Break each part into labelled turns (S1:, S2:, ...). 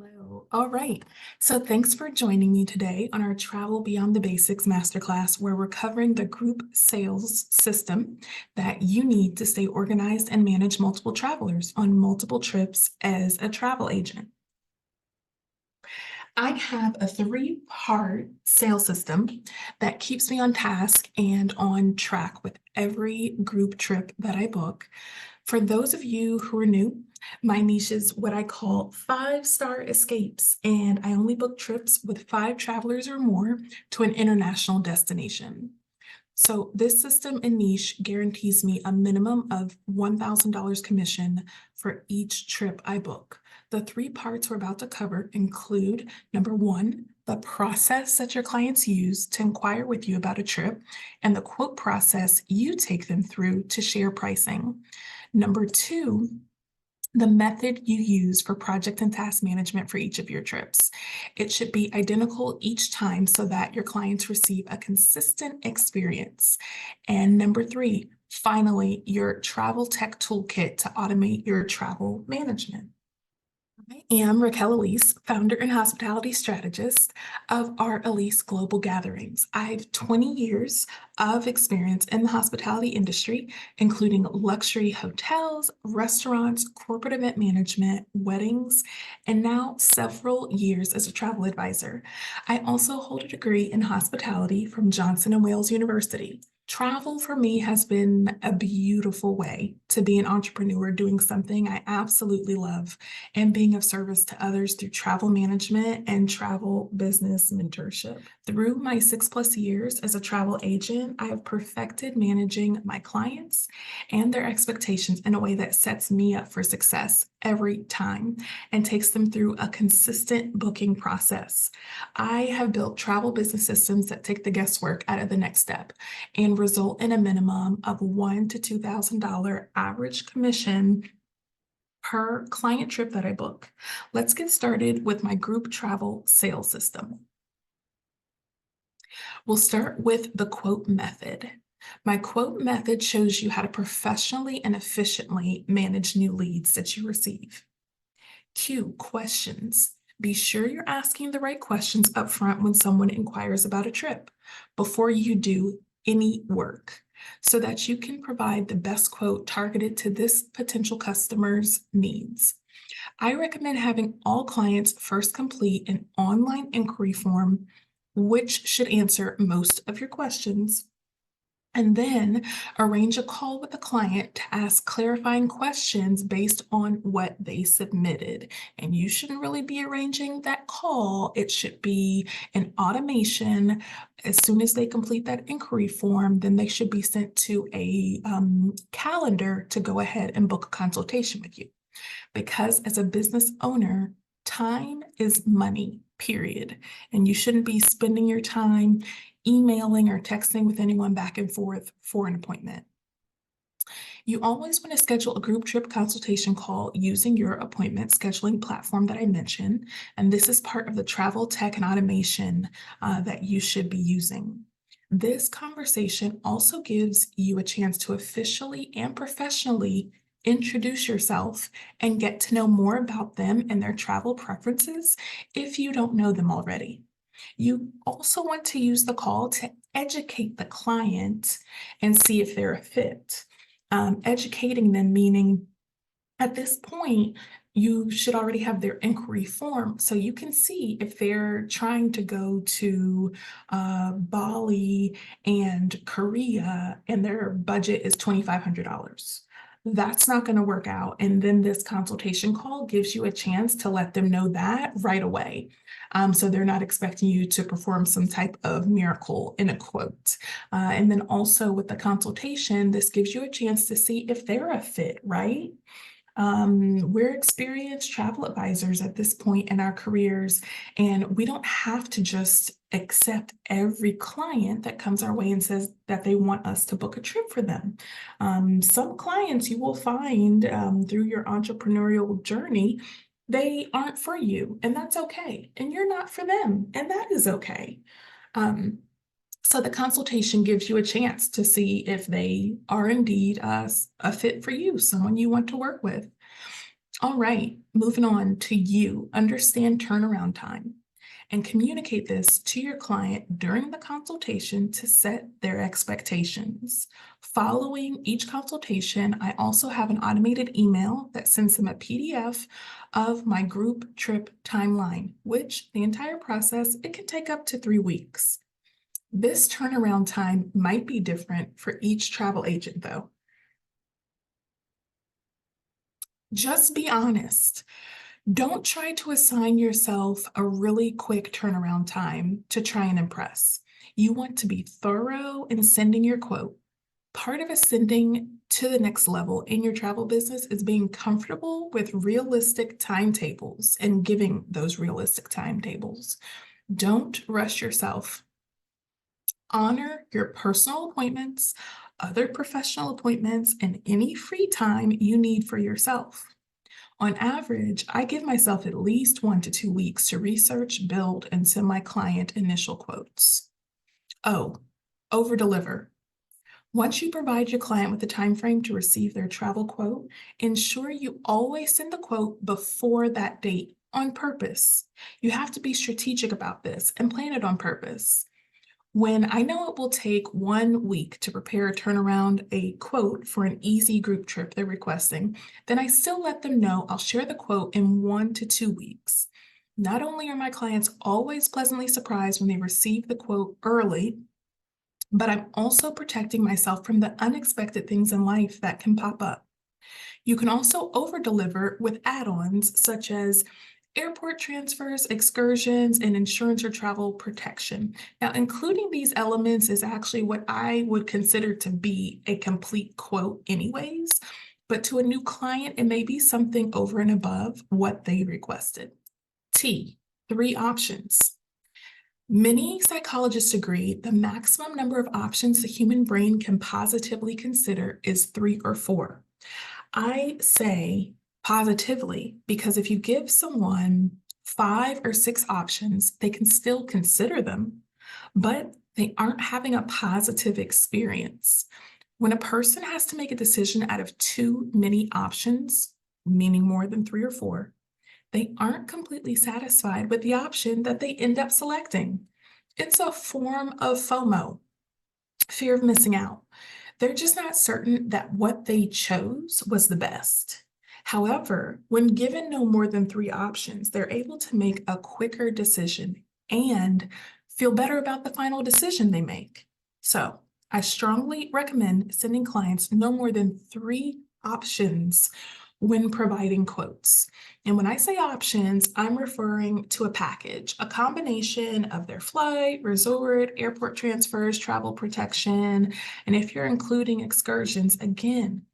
S1: Hello. All right. So thanks for joining me today on our Travel Beyond the Basics masterclass, where we're covering the group sales system that you need to stay organized and manage multiple travelers on multiple trips as a travel agent. I have a three-part sales system that keeps me on task and on track with every group trip that I book. For those of you who are new, my niche is what I call five-star escapes, and I only book trips with 5 travelers or more to an international destination. So this system and niche guarantees me a minimum of $1,000 commission for each trip I book. The 3 parts we're about to cover include, number 1, the process that your clients use to inquire with you about a trip, and the quote process you take them through to share pricing. Number 2, the method you use for project and task management for each of your trips. It should be identical each time so that your clients receive a consistent experience. And number 3, finally, your travel tech toolkit to automate your travel management. I am Raquel Alyse, founder and hospitality strategist of our Alyse Global Gatherings. I have 20 years of experience in the hospitality industry, including luxury hotels, restaurants, corporate event management, weddings, and now several years as a travel advisor. I also hold a degree in hospitality from Johnson & Wales University. Travel for me has been a beautiful way to be an entrepreneur doing something I absolutely love and being of service to others through travel management and travel business mentorship. Through my 6+ years as a travel agent, I have perfected managing my clients and their expectations in a way that sets me up for success every time and takes them through a consistent booking process. I have built travel business systems that take the guesswork out of the next step and result in a minimum of $1,000 to $2,000 average commission per client trip that I book. Let's get started with my group travel sales system. We'll start with the quote method. My quote method shows you how to professionally and efficiently manage new leads that you receive. Q, questions. Be sure you're asking the right questions up front when someone inquires about a trip before you do any work, so that you can provide the best quote targeted to this potential customer's needs. I recommend having all clients first complete an online inquiry form, which should answer most of your questions, and then arrange a call with the client to ask clarifying questions based on what they submitted. And you shouldn't really be arranging that call. It should be an automation. As soon as they complete that inquiry form, then they should be sent to a calendar to go ahead and book a consultation with you. Because as a business owner, time is money, period. And you shouldn't be spending your time emailing or texting with anyone back and forth for an appointment. You always want to schedule a group trip consultation call using your appointment scheduling platform that I mentioned. And this is part of the travel tech and automation that you should be using. This conversation also gives you a chance to officially and professionally introduce yourself and get to know more about them and their travel preferences if you don't know them already. You also want to use the call to educate the client and see if they're a fit. Educating them meaning at this point, you should already have their inquiry form so you can see if they're trying to go to Bali and Korea and their budget is $2,500. That's not going to work out. And then this consultation call gives you a chance to let them know that right away. So they're not expecting you to perform some type of miracle in a quote. And then also with the consultation, this gives you a chance to see if they're a fit, right? We're experienced travel advisors at this point in our careers, and we don't have to just accept every client that comes our way and says that they want us to book a trip for them. Some clients you will find through your entrepreneurial journey, they aren't for you, and that's okay. And you're not for them, and that is okay. So the consultation gives you a chance to see if they are indeed a fit for you, someone you want to work with. All right, moving on to you, understand turnaround time and communicate this to your client during the consultation to set their expectations. Following each consultation, I also have an automated email that sends them a PDF of my group trip timeline, which the entire process, it can take up to 3 weeks. This turnaround time might be different for each travel agent though. Just be honest. Don't try to assign yourself a really quick turnaround time to try and impress. You want to be thorough in sending your quote. Part of ascending to the next level in your travel business is being comfortable with realistic timetables and giving those realistic timetables. Don't rush yourself. Honor your personal appointments, other professional appointments, and any free time you need for yourself. On average, I give myself at least 1 to 2 weeks to research, build, and send my client initial quotes. O, over-deliver. Once you provide your client with a time frame to receive their travel quote, ensure you always send the quote before that date on purpose. You have to be strategic about this and plan it on purpose. When I know it will take 1 week to prepare a turnaround a quote for an easy group trip they're requesting, then I still let them know I'll share the quote in 1 to 2 weeks. Not only are my clients always pleasantly surprised when they receive the quote early, but I'm also protecting myself from the unexpected things in life that can pop up. You can also over-deliver with add-ons such as airport transfers, excursions, and insurance or travel protection. Now, including these elements is actually what I would consider to be a complete quote anyways, but to a new client, it may be something over and above what they requested. T, 3 options. Many psychologists agree the maximum number of options the human brain can positively consider is 3 or 4. I say positively because if you give someone 5 or 6 options, they can still consider them, but they aren't having a positive experience. When a person has to make a decision out of too many options, meaning more than 3 or 4, they aren't completely satisfied with the option that they end up selecting. It's a form of FOMO, fear of missing out. They're just not certain that what they chose was the best. However, when given no more than 3 options, they're able to make a quicker decision and feel better about the final decision they make. So I strongly recommend sending clients no more than 3 options when providing quotes. And when I say options, I'm referring to a package, a combination of their flight, resort, airport transfers, travel protection. And if you're including excursions, again,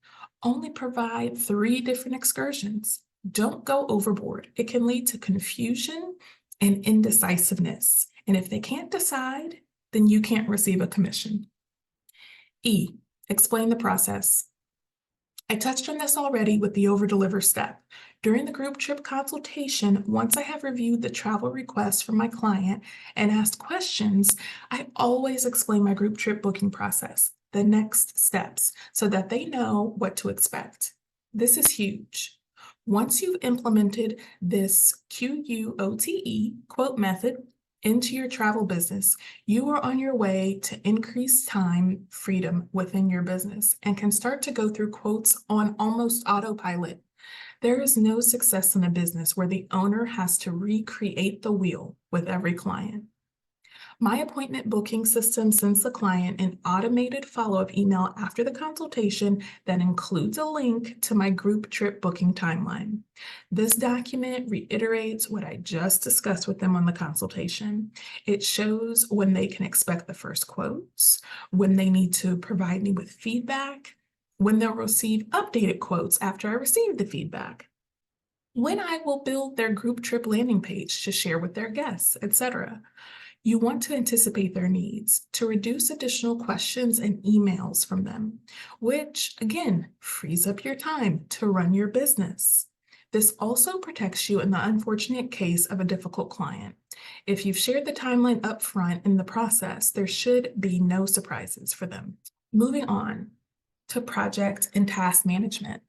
S1: only provide 3 different excursions. Don't go overboard. It can lead to confusion and indecisiveness. And if they can't decide, then you can't receive a commission. E, explain the process. I touched on this already with the over-deliver step. During the group trip consultation, once I have reviewed the travel request from my client and asked questions, I always explain my group trip booking process, the next steps, so that they know what to expect. This is huge. Once you've implemented this Q.U.O.T.E quote method into your travel business, you are on your way to increase time freedom within your business and can start to go through quotes on almost autopilot. There is no success in a business where the owner has to recreate the wheel with every client. My appointment booking system sends the client an automated follow-up email after the consultation that includes a link to my group trip booking timeline. This document reiterates what I just discussed with them on the consultation. It shows when they can expect the first quotes, when they need to provide me with feedback, when they'll receive updated quotes after I receive the feedback, when I will build their group trip landing page to share with their guests, etc. You want to anticipate their needs to reduce additional questions and emails from them, which again, frees up your time to run your business. This also protects you in the unfortunate case of a difficult client. If you've shared the timeline up front in the process, there should be no surprises for them. Moving on to project and task management.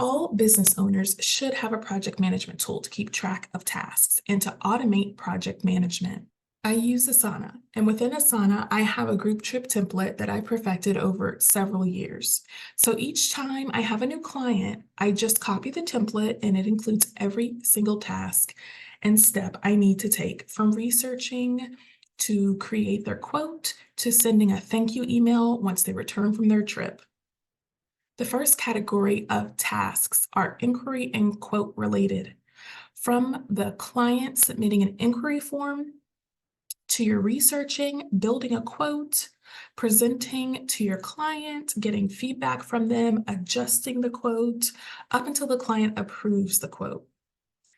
S1: All business owners should have a project management tool to keep track of tasks and to automate project management. I use Asana, and within Asana, I have a group trip template that I perfected over several years. So each time I have a new client, I just copy the template and it includes every single task and step I need to take, from researching to create their quote to sending a thank you email once they return from their trip. The first category of tasks are inquiry and quote related. From the client submitting an inquiry form to your researching, building a quote, presenting to your client, getting feedback from them, adjusting the quote, up until the client approves the quote.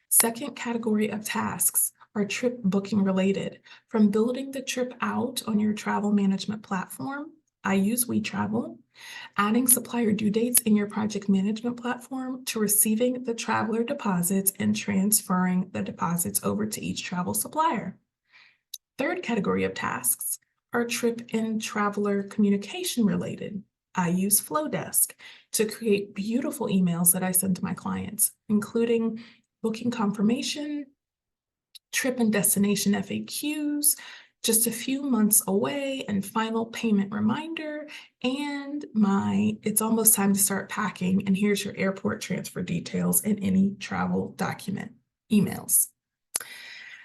S1: Second category of tasks are trip booking related. From building the trip out on your travel management platform, I use 𝐸travel, adding supplier due dates in your project management platform, to receiving the traveler deposits and transferring the deposits over to each travel supplier. Third category of tasks are trip and traveler communication related. I use Flowdesk to create beautiful emails that I send to my clients, including booking confirmation, trip and destination FAQs, just a few months away, and final payment reminder, and my it's almost time to start packing, and here's your airport transfer details and any travel document emails.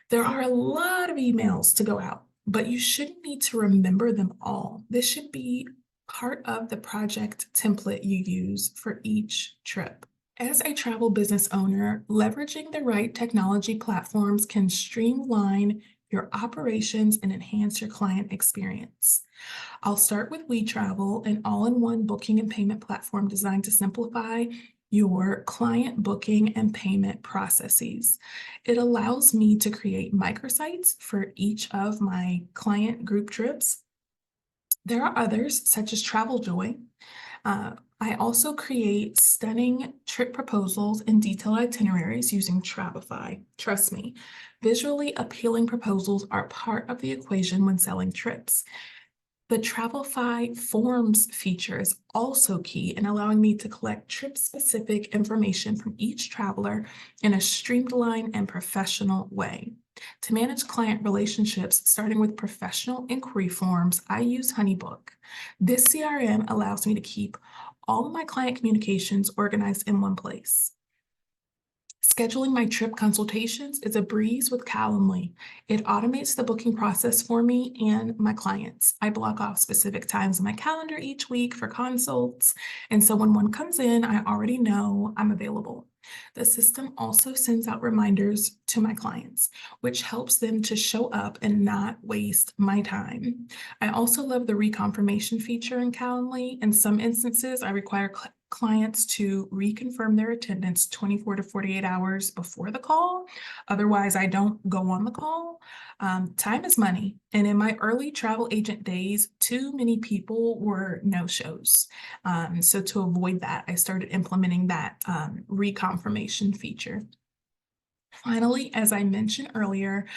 S1: There are a lot of emails to go out, but you shouldn't need to remember them all. This should be part of the project template you use for each trip. As a travel business owner, leveraging the right technology platforms can streamline your operations and enhance your client experience. I'll start with 𝐸travel, an all-in-one booking and payment platform designed to simplify your client booking and payment processes. It allows me to create microsites for each of my client group trips. There are others, such as TravelJoy. I also create stunning trip proposals and detailed itineraries using Travefy. Trust me, visually appealing proposals are part of the equation when selling trips. The Travefy Forms feature is also key in allowing me to collect trip-specific information from each traveler in a streamlined and professional way. To manage client relationships, starting with professional inquiry forms, I use HoneyBook. This CRM allows me to keep all of my client communications organized in one place. Scheduling my trip consultations is a breeze with Calendly. It automates the booking process for me and my clients. I block off specific times in my calendar each week for consults, and so when one comes in, I already know I'm available. The system also sends out reminders to my clients, which helps them to show up and not waste my time. I also love the reconfirmation feature in Calendly. In some instances, I require clients to reconfirm their attendance 24 to 48 hours before the call. Otherwise, I don't go on the call. Time is money. And in my early travel agent days, too many people were no-shows. So to avoid that, I started implementing that reconfirmation feature. Finally, as I mentioned earlier,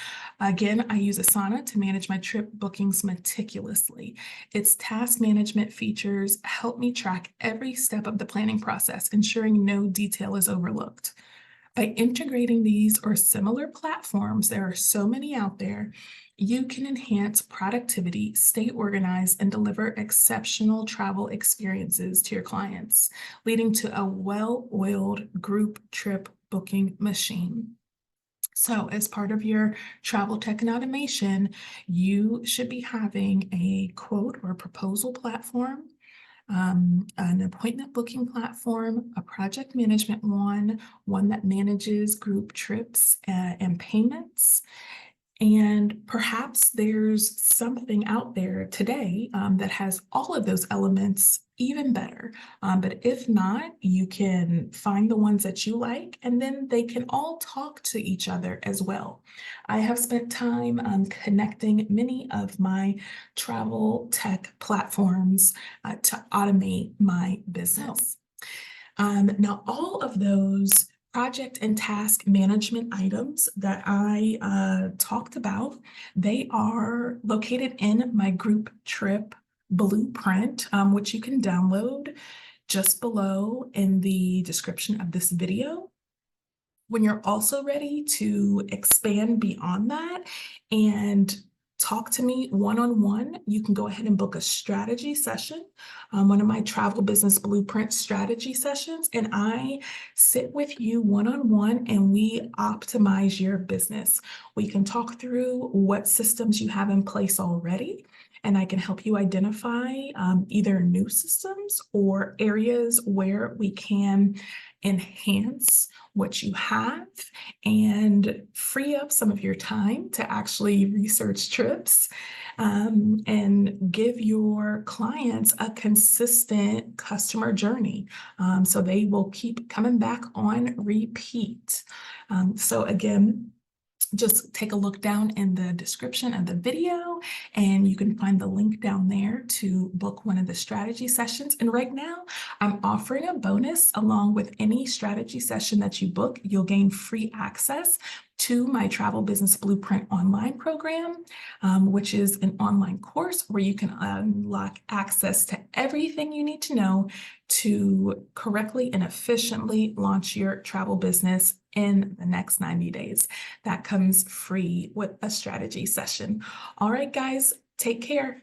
S1: again, I use Asana to manage my trip bookings meticulously. Its task management features help me track every step of the planning process, ensuring no detail is overlooked. By integrating these or similar platforms, there are so many out there, you can enhance productivity, stay organized, and deliver exceptional travel experiences to your clients, leading to a well-oiled group trip booking machine. So as part of your travel tech and automation, you should be having a quote or proposal platform, an appointment booking platform, a project management one that manages group trips and payments. And perhaps there's something out there today that has all of those elements even better. But if not, you can find the ones that you like, and then they can all talk to each other as well. I have spent time connecting many of my travel tech platforms to automate my business. Now, all of those project and task management items that I talked about, they are located in my group trip blueprint, which you can download just below in the description of this video. When you're also ready to expand beyond that and talk to me one-on-one, you can go ahead and book a strategy session, one of my travel business blueprint strategy sessions, and I sit with you one-on-one and we optimize your business. We can talk through what systems you have in place already, and I can help you identify either new systems or areas where we can enhance what you have and free up some of your time to actually research trips and give your clients a consistent customer journey, so they will keep coming back on repeat. So again, just take a look down in the description of the video and you can find the link down there to book one of the strategy sessions. And right now I'm offering a bonus. Along with any strategy session that you book, you'll gain free access to my Travel Business Blueprint online program, which is an online course where you can unlock access to everything you need to know to correctly and efficiently launch your travel business in the next 90 days. That comes free with a strategy session. All right, guys, take care.